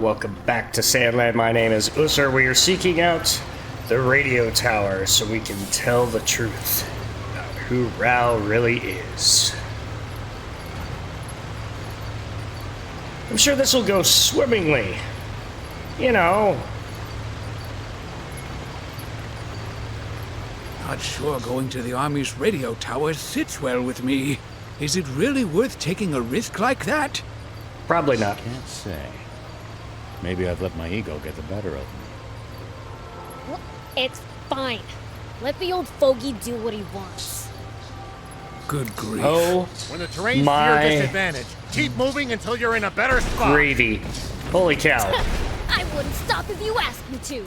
welcome back to Sandland. My name is Ussur. We are seeking out the radio tower so we can tell the truth about who Rao really is. I'm sure this will go swimmingly. You know. Not sure going to the Army's radio tower sits well with me. Is it really worth taking a risk like that? Probably not. Can't say. Maybe I've let my ego get the better of me. Well, it's fine. Let the old fogey do what he wants. Good grief. Oh, when the terrain's my to your disadvantage, keep moving until you're in a better spot. gravy. Holy cow. I wouldn't stop if you asked me to.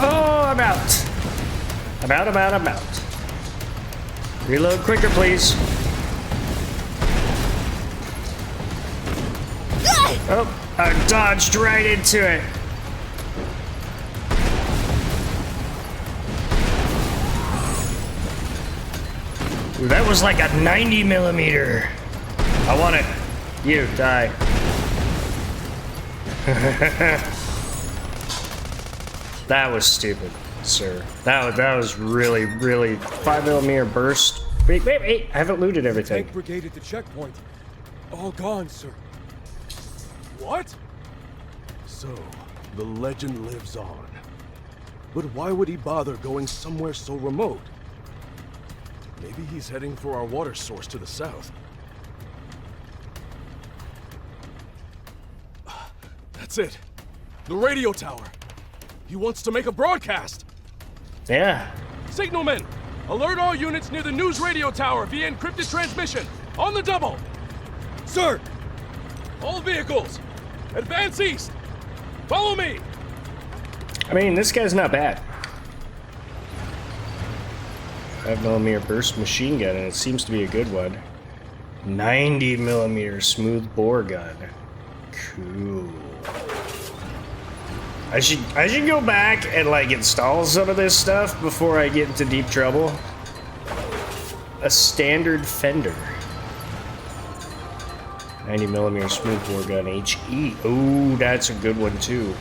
Oh, I'm out. I'm out. Reload quicker, please. Oh, I dodged right into it. Ooh, that was like a 90 millimeter. I want it. You, die. That was stupid, sir. That was really 5mm burst. Wait, I haven't looted everything. Tank brigade at the checkpoint. All gone, sir. What? So, the legend lives on. But why would he bother going somewhere so remote? Maybe he's heading for our water source to the south. That's it. The radio tower. He wants to make a broadcast. Yeah. Signalmen, alert all units near the news radio tower via encrypted transmission. On the double. Sir. All vehicles, advance east. Follow me. I mean, this guy's not bad. 5mm burst machine gun, and it seems to be a good one. 90mm smooth bore gun. Cool. I should go back and like install some of this stuff before I get into deep trouble. A standard fender. 90mm smooth bore gun HE. Oh, that's a good one too.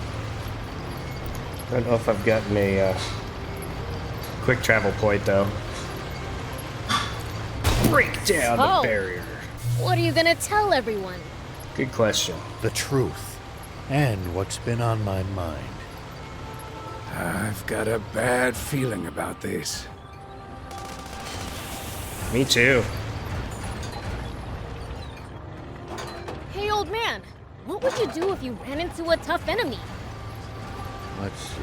I don't know if I've gotten a quick travel point though. Break down the barrier. What are you gonna tell everyone? Good question. The truth. And what's been on my mind. I've got a bad feeling about this. Me too. Hey, old man, what would you do if you ran into a tough enemy? Let's see.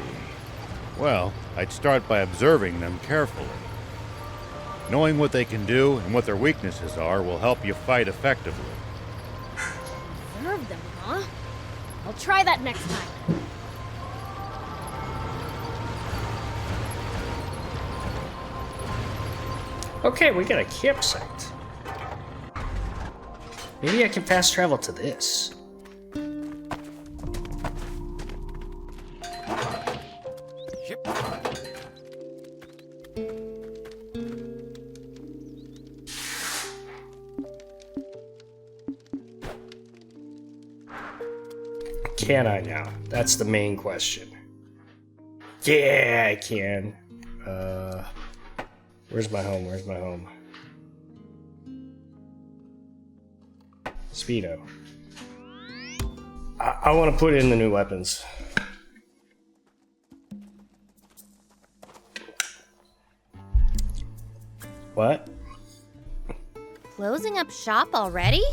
Well, I'd start by observing them carefully. Knowing what they can do and what their weaknesses are will help you fight effectively. Observe them, huh? I'll try that next time. Okay, we got a campsite. Maybe I can fast travel to this. Can I now? That's the main question. Yeah, I can. Where's my home? Speedo. I want to put in the new weapons. What? Closing up shop already?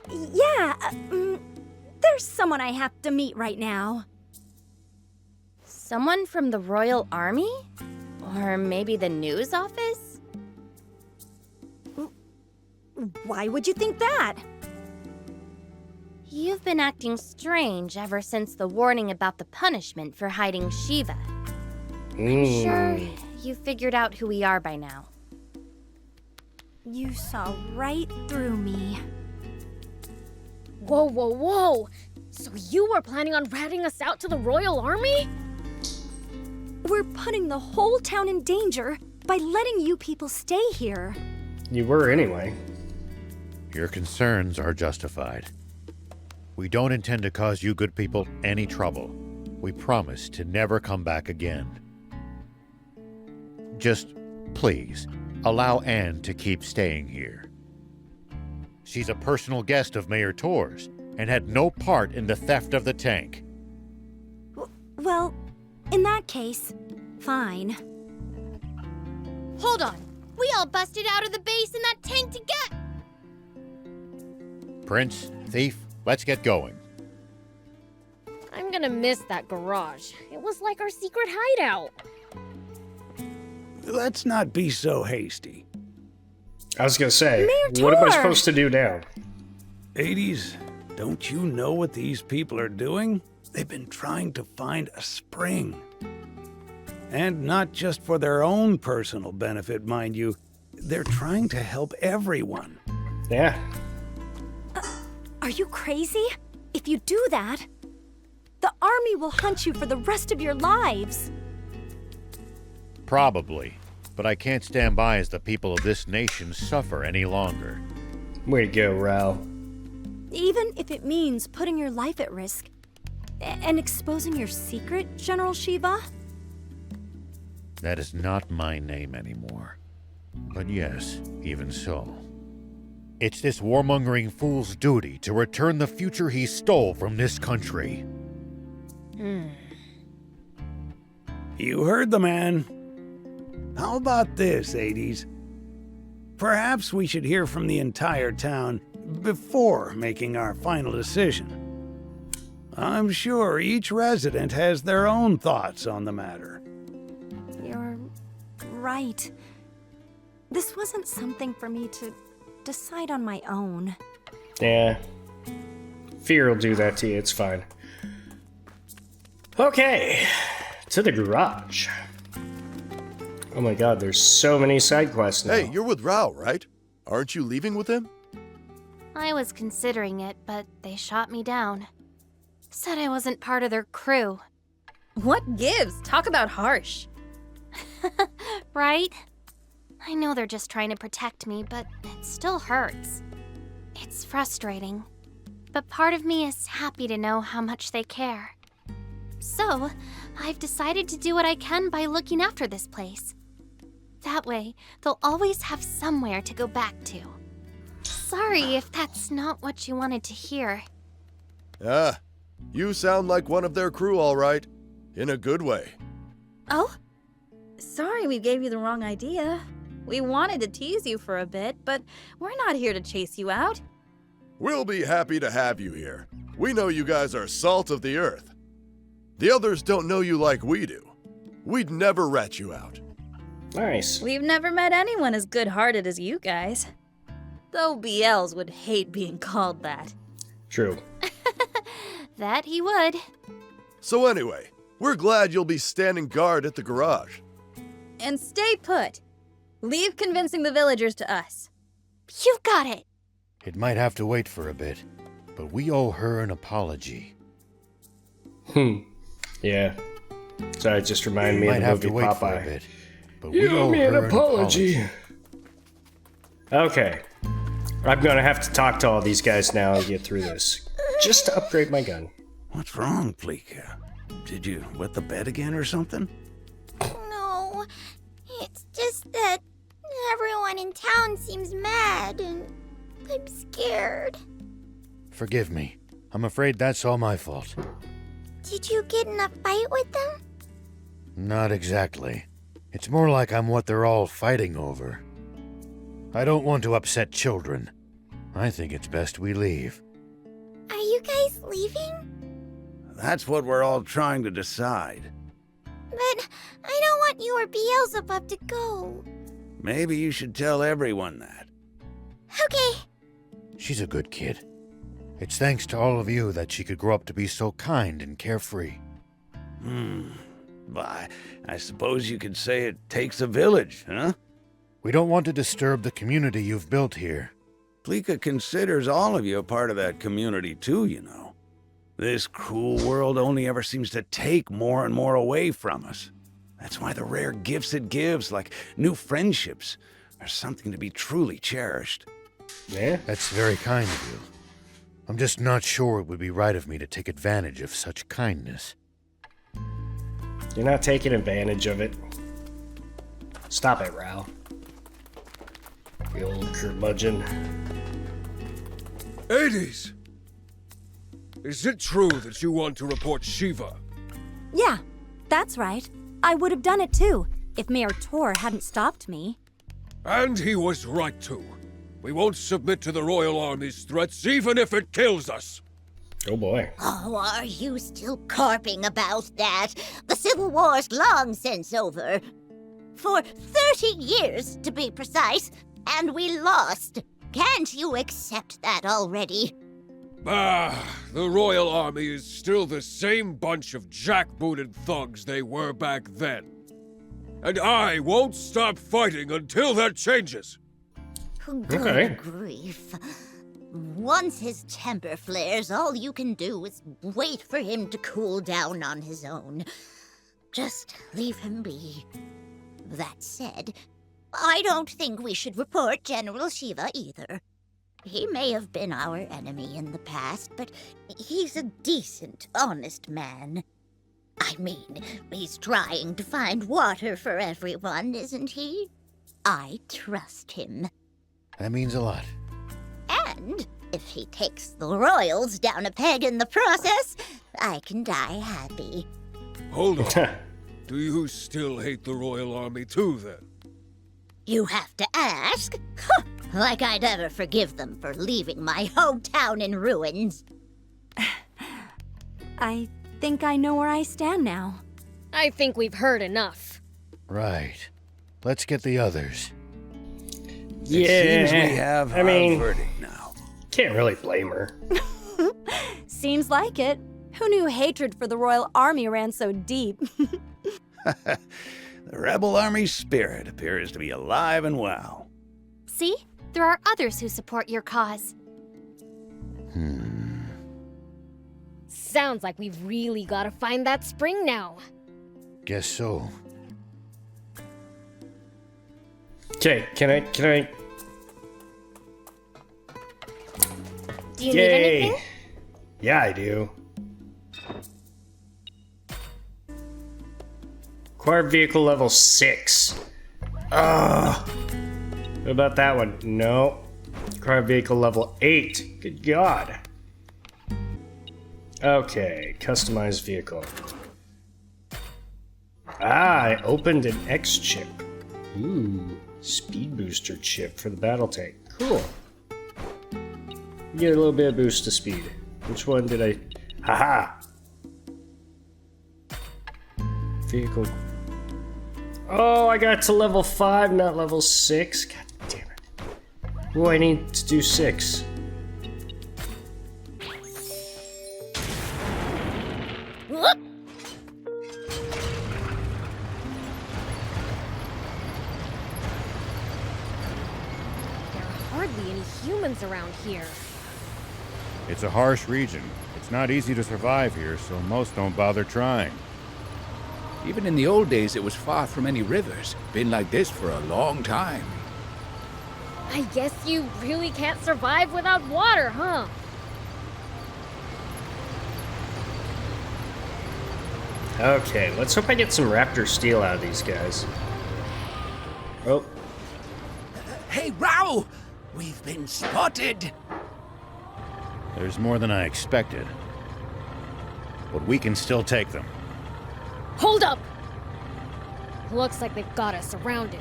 Yeah, there's someone I have to meet right now. Someone from the Royal Army? Or maybe the news office? Why would you think that? You've been acting strange ever since the warning about the punishment for hiding Shiva. I'm sure you figured out who we are by now. You saw right through me. Whoa. So you were planning on ratting us out to the Royal Army? We're putting the whole town in danger by letting you people stay here. You were anyway. Your concerns are justified. We don't intend to cause you good people any trouble. We promise to never come back again. Just, please, allow Anne to keep staying here. She's a personal guest of Mayor Tor's and had no part in the theft of the tank. Well, in that case, fine. Hold on. We all busted out of the base in that tank to get... Prince, Thief, let's get going. I'm gonna miss that garage. It was like our secret hideout. Let's not be so hasty. I was gonna say, Mayor what am I Tor! supposed to do now? 80s, don't you know what these people are doing? They've been trying to find a spring. And not just for their own personal benefit, mind you. They're trying to help everyone. Yeah. Are you crazy? If you do that, the army will hunt you for the rest of your lives. Probably, but I can't stand by as the people of this nation suffer any longer. Way to go, Rao. Even if it means putting your life at risk and exposing your secret, General Shiva? That is not my name anymore. But yes, even so. It's this warmongering fool's duty to return the future he stole from this country. You heard the man. How about this, 80s? Perhaps we should hear from the entire town before making our final decision. I'm sure each resident has their own thoughts on the matter. You're right. This wasn't something for me to decide on my own. Yeah. Fear will do that to you, it's fine. Okay, to the garage. Oh my god, there's so many side quests now. Hey, you're with Rao, right? Aren't you leaving with him? I was considering it, but they shot me down. Said I wasn't part of their crew. What gives? Talk about harsh. Right? I know they're just trying to protect me, but it still hurts. It's frustrating. But part of me is happy to know how much they care. So, I've decided to do what I can by looking after this place. That way, they'll always have somewhere to go back to. Sorry if that's not what you wanted to hear. Ah, you sound like one of their crew, all right. In a good way. Oh? Sorry we gave you the wrong idea. We wanted to tease you for a bit, but we're not here to chase you out. We'll be happy to have you here. We know you guys are salt of the earth. The others don't know you like we do. We'd never rat you out. Nice. We've never met anyone as good-hearted as you guys. Though BLs would hate being called that. True. That he would. So anyway, we're glad you'll be standing guard at the garage. And stay put. Leave convincing the villagers to us. You got it. It might have to wait for a bit, but we owe her an apology. Yeah. Sorry, it just reminded me Might of have the to movie wait for a Popeye. bit, but we You owe owe me her an apology. Okay. I'm gonna have to talk to all these guys now and get through this. Just to upgrade my gun. What's wrong, Pleeka? Did you wet the bed again or something? No, it's just that everyone in town seems mad and I'm scared. Forgive me. I'm afraid that's all my fault. Did you get in a fight with them? Not exactly. It's more like I'm what they're all fighting over. I don't want to upset children. I think it's best we leave. Are you guys leaving? That's what we're all trying to decide. But I don't want you or Beelzebub to go. Maybe you should tell everyone that. Okay. She's a good kid. It's thanks to all of you that she could grow up to be so kind and carefree. I suppose you could say it takes a village, huh? We don't want to disturb the community you've built here. Pleeka considers all of you a part of that community too, you know. This cruel world only ever seems to take more and more away from us. That's why the rare gifts it gives, like new friendships, are something to be truly cherished. Yeah. That's very kind of you. I'm just not sure it would be right of me to take advantage of such kindness. You're not taking advantage of it. Stop it, Rao. You old curmudgeon. Hades! Is it true that you want to report Shiva? Yeah, that's right. I would have done it too, if Mayor Tor hadn't stopped me. And he was right too. We won't submit to the Royal Army's threats, even if it kills us. Oh boy. Oh, are you still carping about that? The Civil War's long since over. For 30 years, to be precise, and we lost. Can't you accept that already? The Royal Army is still the same bunch of jackbooted thugs they were back then. And I won't stop fighting until that changes. Good Okay. grief. Once his temper flares, all you can do is wait for him to cool down on his own. Just leave him be. That said, I don't think we should report General Shiva either. He may have been our enemy in the past, but he's a decent, honest man. I mean, he's trying to find water for everyone, isn't he? I trust him. That means a lot. And if he takes the royals down a peg in the process, I can die happy. Hold on. Do you still hate the Royal Army too, then? You have to ask? Huh, like I'd ever forgive them for leaving my hometown in ruins. I think I know where I stand now. I think we've heard enough. Right. Let's get the others. Yeah. It seems we have I mean, our verdict now. can't really blame her. Seems like it. Who knew hatred for the Royal Army ran so deep? The Rebel Army's spirit appears to be alive and well. See? There are others who support your cause. Sounds like we've really got to find that spring now. Guess so. Okay, can I? Do you need Yay! anything? Yeah, I do. Acquired vehicle level 6. Ugh. What about that one? No. Acquired vehicle level 8. Good God. Okay, customized vehicle. I opened an X chip. Ooh, speed booster chip for the battle tank. Cool. Get a little bit of boost to speed. Which one did I... Haha! Vehicle... Oh, I got to level 5, not level 6. God damn it. Oh, I need to do 6. Whoop! There are hardly any humans around here. It's a harsh region. It's not easy to survive here, so most don't bother trying. Even in the old days, it was far from any rivers. Been like this for a long time. I guess you really can't survive without water, huh? Okay, let's hope I get some raptor steel out of these guys. Oh, Hey, Rao! We've been spotted! There's more than I expected. But we can still take them. Hold up! Looks like they've got us surrounded.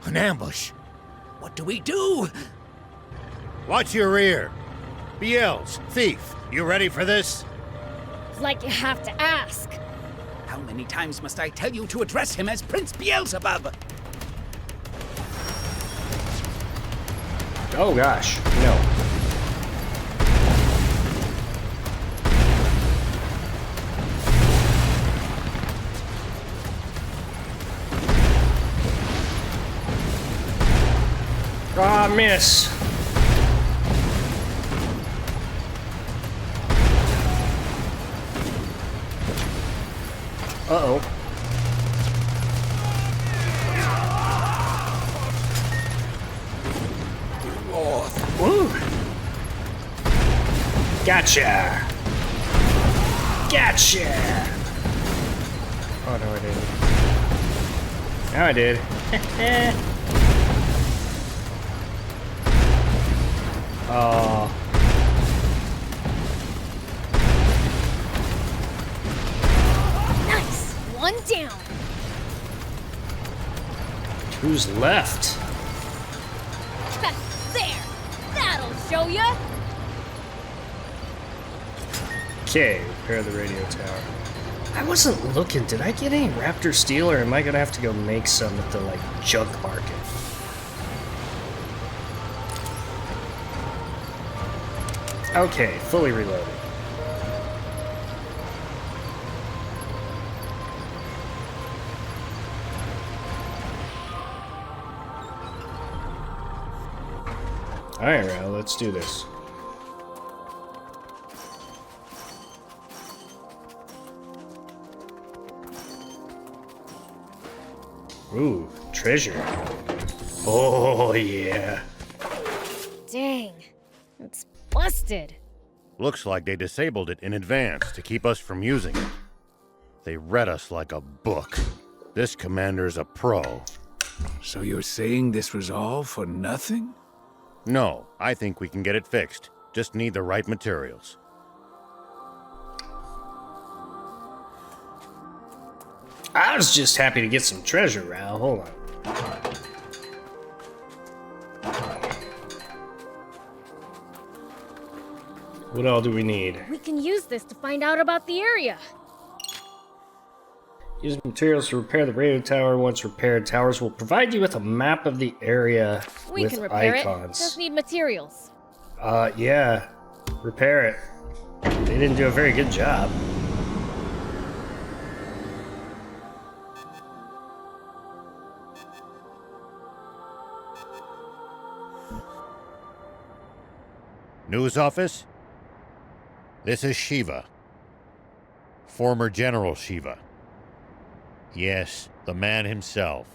An ambush! What do we do? Watch your rear! BLs, thief, you ready for this? Like you have to ask. How many times must I tell you to address him as Prince Beelzebub? oh gosh, no. Ah, miss. Uh-oh. Woo. Gotcha. Gotcha. Oh, no, I didn't. Now I did. Oh. Nice! One down. Who's left? There! That'll show ya! Okay, repair the radio tower. I wasn't looking. Did I get any raptor steel, or am I gonna have to go make some at the, like, junk market? Okay, fully reloaded. Alright, Raul, let's do this. Ooh, treasure. Oh, yeah. Dang. It's busted. Looks like they disabled it in advance to keep us from using it. They read us like a book. This commander's a pro. So you're saying this was all for nothing? No, I think we can get it fixed. Just need the right materials. I was just happy to get some treasure, Raul. Hold on. What all do we need? We can use this to find out about the area. Use materials to repair the radio tower. Once repaired, towers will provide you with a map of the area We with can repair icons. it. Just need materials. Yeah. Repair it. They didn't do a very good job. News office? This is Shiva. Former General Shiva. Yes, the man himself.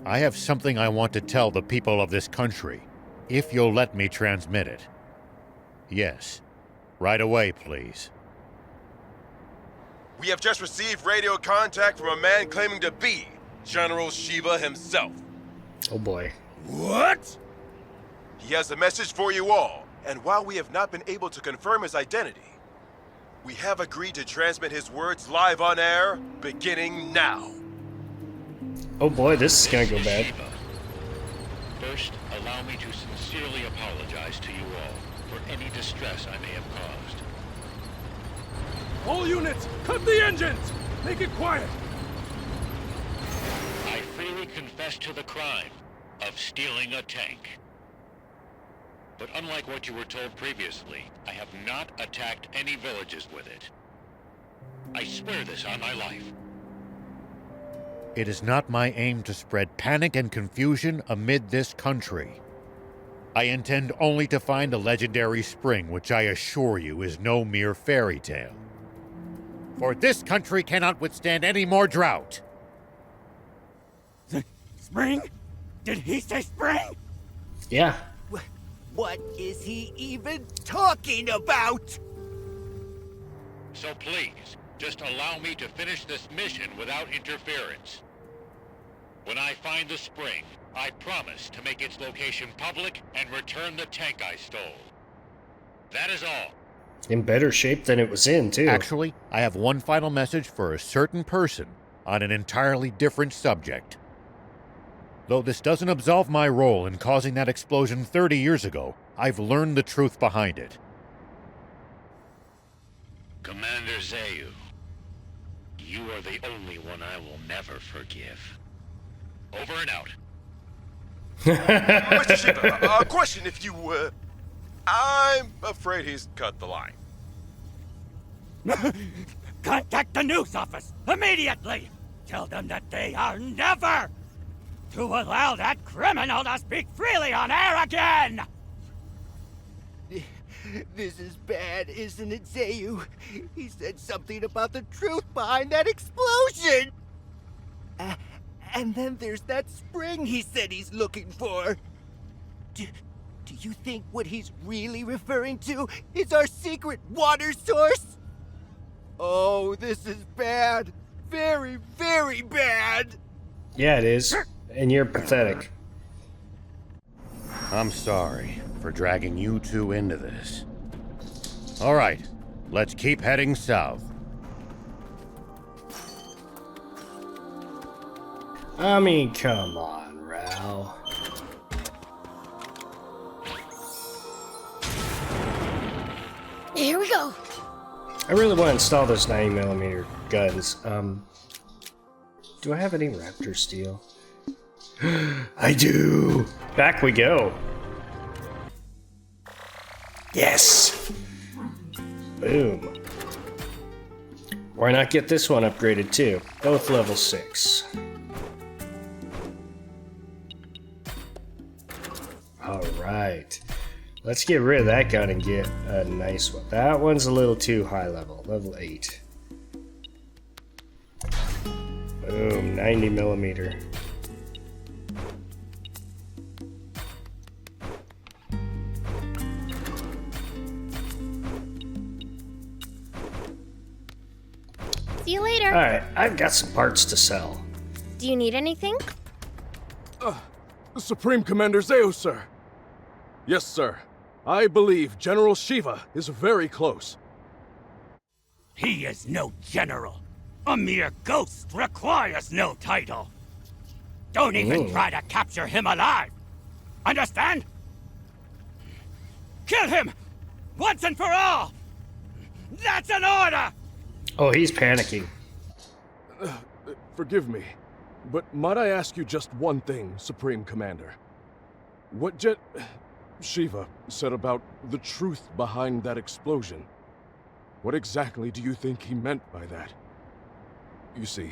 I have something I want to tell the people of this country, if you'll let me transmit it. Yes. Right away, please. We have just received radio contact from a man claiming to be General Shiva himself. Oh boy. What? He has a message for you all, and while we have not been able to confirm his identity, we have agreed to transmit his words live on air, beginning now. Oh boy, this is gonna go bad. Shiva. First, allow me to sincerely apologize to you all for any distress I may have caused. All units, cut the engines! Make it quiet! I freely confess to the crime of stealing a tank. But unlike what you were told previously, I have not attacked any villages with it. I swear this on my life. It is not my aim to spread panic and confusion amid this country. I intend only to find a legendary spring, which I assure you is no mere fairy tale. For this country cannot withstand any more drought. Spring? Did he say spring? Yeah. What is he even talking about? So please, just allow me to finish this mission without interference. When I find the spring, I promise to make its location public and return the tank I stole. That is all. In better shape than it was in, too. Actually, I have one final message for a certain person on an entirely different subject. Though this doesn't absolve my role in causing that explosion 30 years ago, I've learned the truth behind it. Commander Zayu, you are the only one I will never forgive. Over and out. Mr. Shiva, a question if you, I'm afraid he's cut the line. Contact the news office immediately! Tell them that they are never to allow that criminal to speak freely on air again! This is bad, isn't it, Zayu? He said something about the truth behind that explosion! And then there's that spring he said he's looking for. Do you think what he's really referring to is our secret water source? Oh, this is bad. Very, very bad. Yeah, it is. And you're pathetic. I'm sorry for dragging you two into this. All right, let's keep heading south. I mean, come on, Rao. Here we go. I really want to install those 90mm guns. Do I have any Raptor steel? I do! Back we go. Yes! Boom. Why not get this one upgraded too? Both level 6. Alright. Let's get rid of that gun and get a nice one. That one's a little too high level. Level 8. Boom. 90mm. See you later. Alright, I've got some parts to sell. Do you need anything? Supreme Commander Zayu, sir. Yes, sir. I believe General Shiva is very close. He is no general. A mere ghost requires no title. Don't even try to capture him alive. Understand? Kill him! Once and for all! That's an order! Oh, he's panicking. Forgive me, but might I ask you just one thing, Supreme Commander? What Shiva said about the truth behind that explosion. What exactly do you think he meant by that? You see,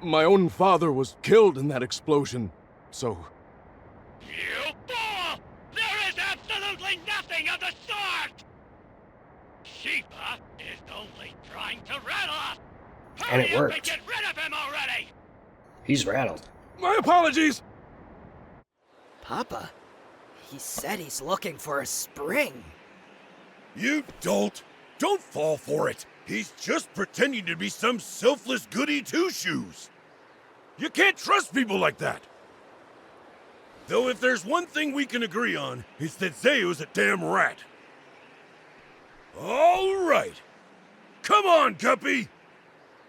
my own father was killed in that explosion, so... You fool! There is absolutely nothing of the sort! Shiva is only trying to rattle us! And it Hurry up worked. and get rid of him already! He's rattled. My apologies! Papa, he said he's looking for a spring. You dolt! Don't fall for it! He's just pretending to be some selfless goody two-shoes! You can't trust people like that! Though if there's one thing we can agree on, it's that Zayu's a damn rat. All right. Come on, Guppy!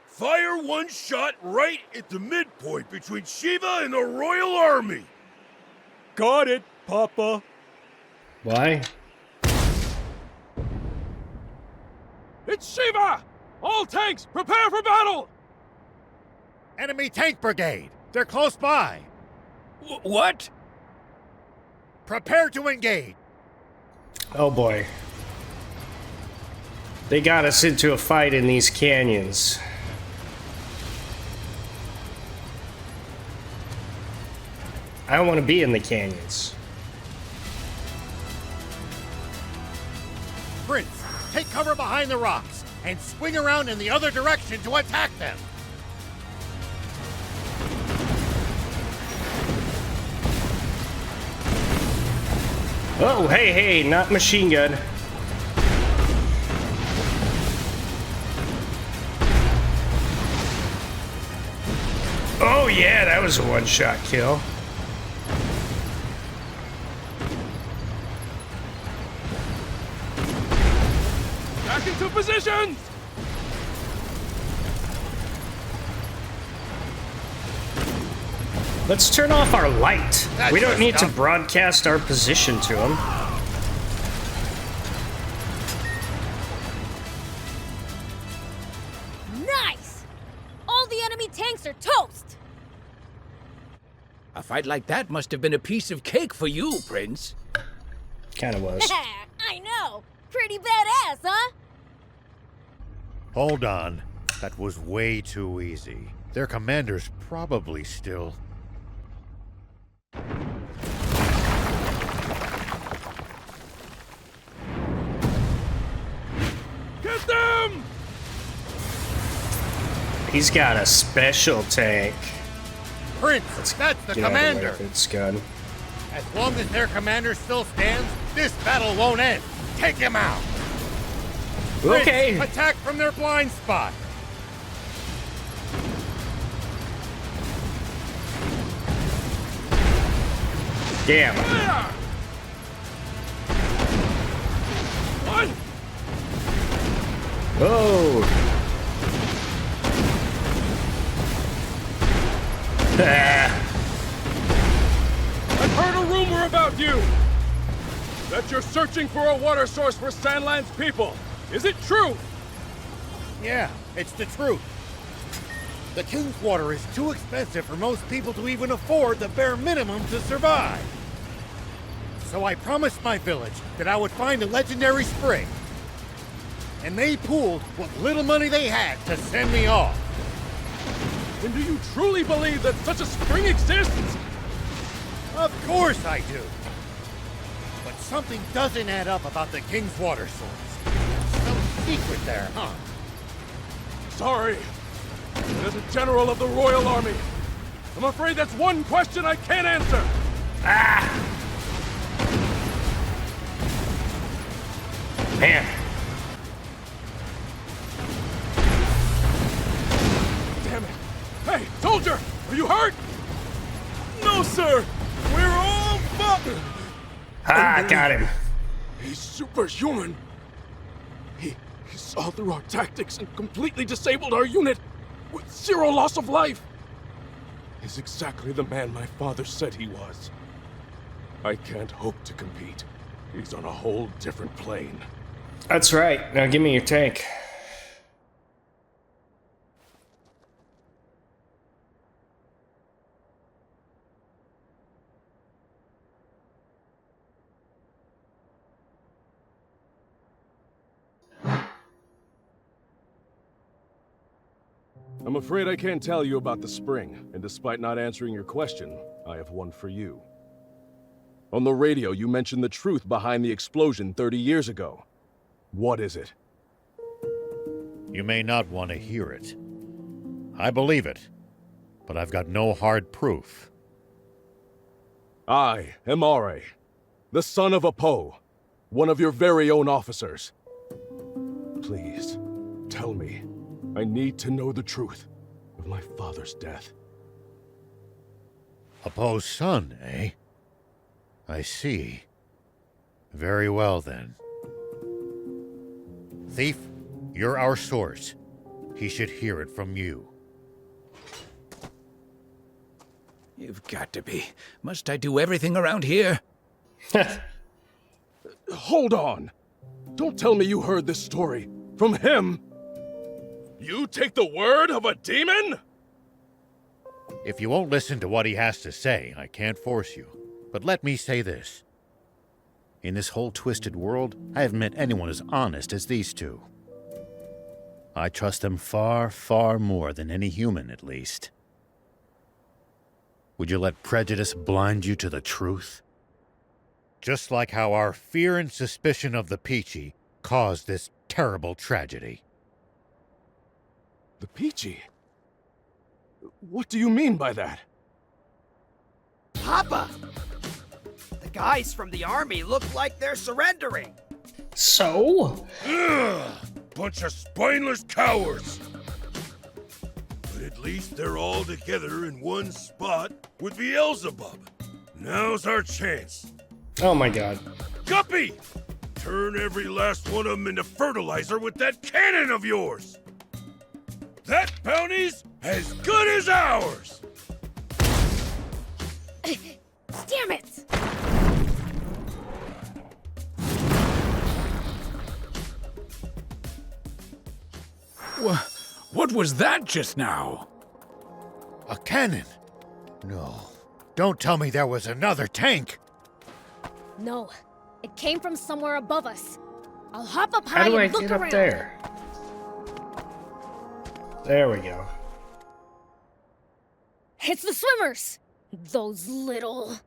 Fire one shot right at the midpoint between Shiva and the Royal Army! Got it, Papa. Why? It's Shiva! All tanks, prepare for battle! Enemy tank brigade! They're close by! What? Prepare to engage! Oh boy. They got us into a fight in these canyons. I don't want to be in the canyons. Prince, take cover behind the rocks and swing around in the other direction to attack them! Oh, hey, not machine gun. Oh yeah, that was a one-shot kill. Back into positions! Let's turn off our light. That's We don't need to enough. broadcast our position to them. Nice! All the enemy tanks are toast! A fight like that must have been a piece of cake for you, Prince. Kinda was. I know! Pretty badass, huh? Hold on. That was way too easy. Their commander's probably still... them! He's got a special tank. Prince, that's the Get out of the way commander. with its gun. As long as their commander still stands, this battle won't end. Take him out. Okay. Prince, attack from their blind spot. Damn. One! Whoa. I've heard a rumor about you! That you're searching for a water source for Sandland's people. Is it true? Yeah, it's the truth. The King's Water is too expensive for most people to even afford the bare minimum to survive. So I promised my village that I would find a legendary spring. And they pooled what little money they had to send me off. And do you truly believe that such a spring exists? Of course I do. But something doesn't add up about the King's Water source. Some secret there, huh? Sorry. But as a general of the Royal Army, I'm afraid that's one question I can't answer. Man. Damn it. Hey, soldier! Are you hurt? No, sir! We're all fine! Got him. He's superhuman. He saw through our tactics and completely disabled our unit with 0 loss of life. He's exactly the man my father said he was. I can't hope to compete. He's on a whole different plane. That's right. Now give me your tank. I'm afraid I can't tell you about the spring, and despite not answering your question, I have one for you. On the radio, you mentioned the truth behind the explosion 30 years ago. What is it? You may not want to hear it. I believe it, but I've got no hard proof. I am Are, the son of Apo, one of your very own officers. Please, tell me. I need to know the truth of my father's death. Apo's son, eh? I see. Very well, then. Thief, you're our source. He should hear it from you. You've got to be. Must I do everything around here? Hold on! Don't tell me you heard this story from him! You take the word of a demon? If you won't listen to what he has to say, I can't force you. But let me say this. In this whole twisted world, I haven't met anyone as honest as these two. I trust them far, far more than any human, at least. Would you let prejudice blind you to the truth? Just like how our fear and suspicion of the Peachy caused this terrible tragedy. The Peachy? What do you mean by that? Papa! The guys from the army look like they're surrendering. So? Ugh, bunch of spineless cowards. But at least they're all together in one spot with Beelzebub. Now's our chance. Oh my god. Guppy! Turn every last one of them into fertilizer with that cannon of yours! That bounty's as good as ours! Damn it! What was that just now? A cannon? No. Don't tell me there was another tank! No, it came from somewhere above us. I'll hop up How high do I and look get around. up there? There we go. It's the swimmers! Those little...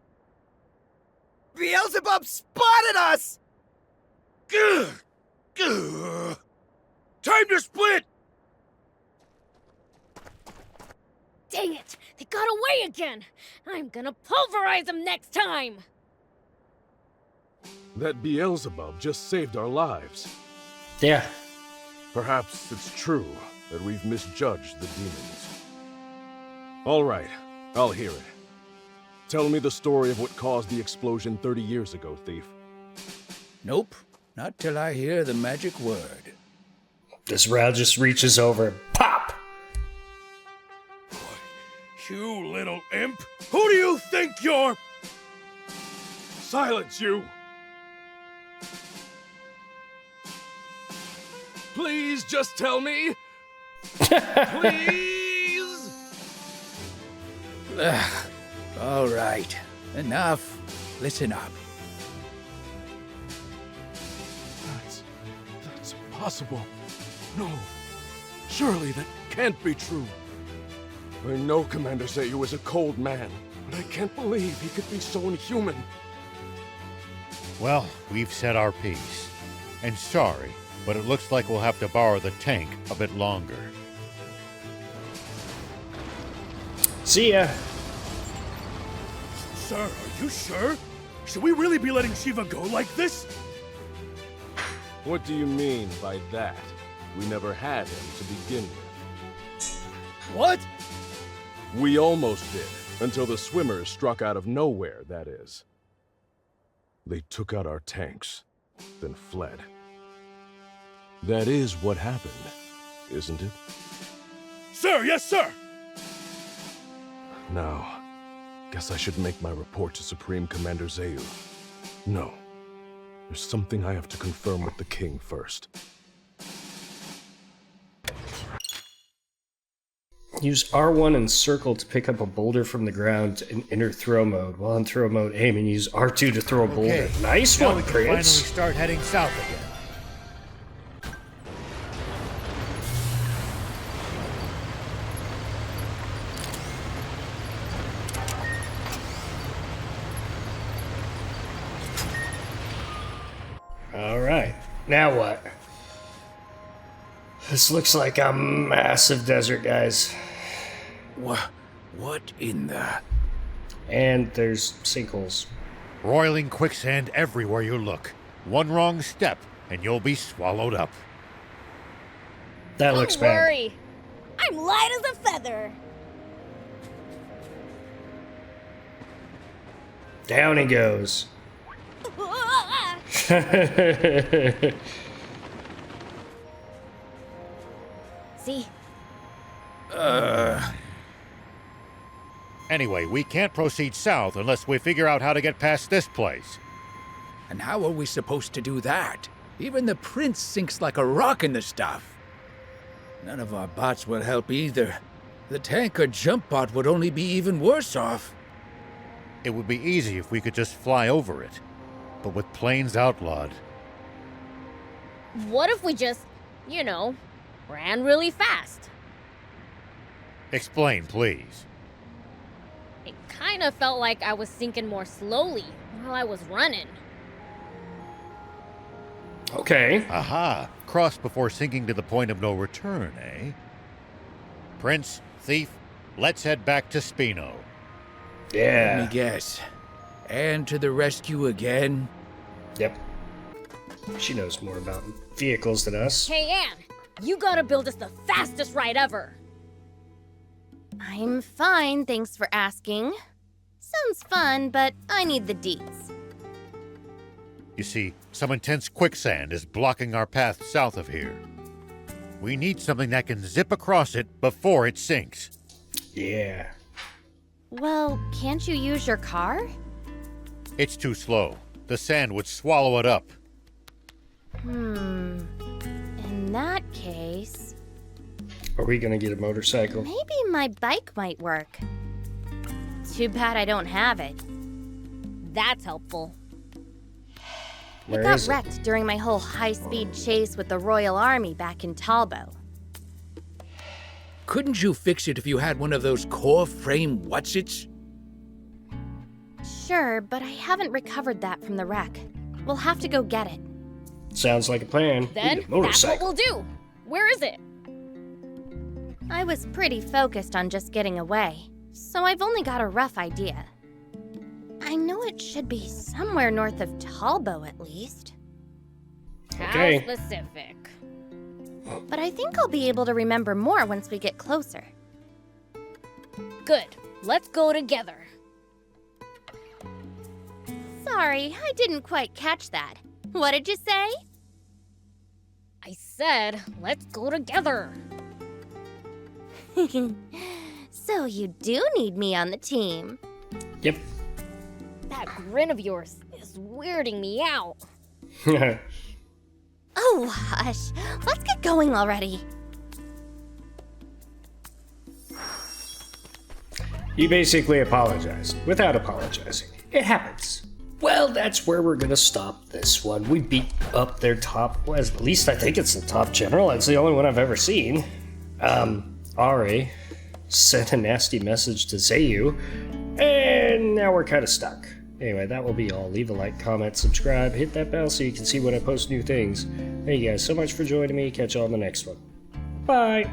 Beelzebub spotted us! Gah! Gah! Time to split! Dang it! They got away again! I'm gonna pulverize them next time! That Beelzebub just saved our lives. Yeah. Perhaps it's true that we've misjudged the demons. All right, I'll hear it. Tell me the story of what caused the explosion 30 years ago, thief. Nope, not till I hear the magic word. This rat just reaches over. Pop! You little imp! Who do you think you're? Silence, you! Please just tell me. Please! All right, enough. Listen up. That's impossible. No, surely that can't be true. I know Commander Zayu is a cold man, but I can't believe he could be so inhuman. Well, we've said our piece. And sorry, but it looks like we'll have to borrow the tank a bit longer. See ya. Sir, are you sure? Should we really be letting Shiva go like this? What do you mean by that? We never had him to begin with. What? We almost did, until the swimmers struck out of nowhere, that is. They took out our tanks, then fled. That is what happened, isn't it? Sir, yes, sir! Now, guess I should make my report to Supreme Commander Zayu. No, there's something I have to confirm with the king first. Use R1 and circle to pick up a boulder from the ground in enter throw mode. While in throw mode, aim and use R2 to throw a boulder. Okay, Nice now one, we can Prince. finally start heading south again. Alright, now what? This looks like a massive desert, guys. What in the... And there's sinkholes. Roiling quicksand everywhere you look. One wrong step, and you'll be swallowed up. That looks Don't bad. worry. I'm light as a feather. Down he goes. See? Anyway, we can't proceed south unless we figure out how to get past this place. And how are we supposed to do that? Even the prince sinks like a rock in the stuff. None of our bots will help either. The tank or jump bot would only be even worse off. It would be easy if we could just fly over it. But with planes outlawed... What if we just, you know, ran really fast? Explain, please. It kind of felt like I was sinking more slowly while I was running. Okay. Aha! Cross before sinking to the point of no return, eh? Prince, thief, let's head back to Spino. Yeah. Let me guess. And to the rescue again? Yep. She knows more about vehicles than us. Hey, Anne, you gotta build us the fastest ride ever. I'm fine, thanks for asking. Sounds fun, but I need the deets. You see, some intense quicksand is blocking our path south of here. We need something that can zip across it before it sinks. Yeah. Well, can't you use your car? It's too slow. The sand would swallow it up. In that case... Are we gonna get a motorcycle? Maybe my bike might work. Too bad I don't have it. That's helpful. Where It got is it? wrecked during my whole high-speed chase with the Royal Army back in Talbo. Couldn't you fix it if you had one of those core frame whatsits? Sure, but I haven't recovered that from the wreck. We'll have to go get it. Sounds like a plan. Then Need a that's what motorcycle. we'll do. Where is it? I was pretty focused on just getting away, so I've only got a rough idea. I know it should be somewhere north of Talbo at least. Okay. How specific. But I think I'll be able to remember more once we get closer. Good. Let's go together. Sorry, I didn't quite catch that. What did you say? I said, let's go together. So you do need me on the team. Yep. That grin of yours is weirding me out. Oh, hush. Let's get going already. You basically apologized without apologizing. It happens. Well, that's where we're gonna stop this one. We beat up their top, well, at least I think it's the top general. It's the only one I've ever seen. Ari sent a nasty message to Zayu, and now we're kind of stuck. Anyway, that will be all. Leave a like, comment, subscribe, hit that bell so you can see when I post new things. Thank you guys so much for joining me. Catch you all in the next one. Bye!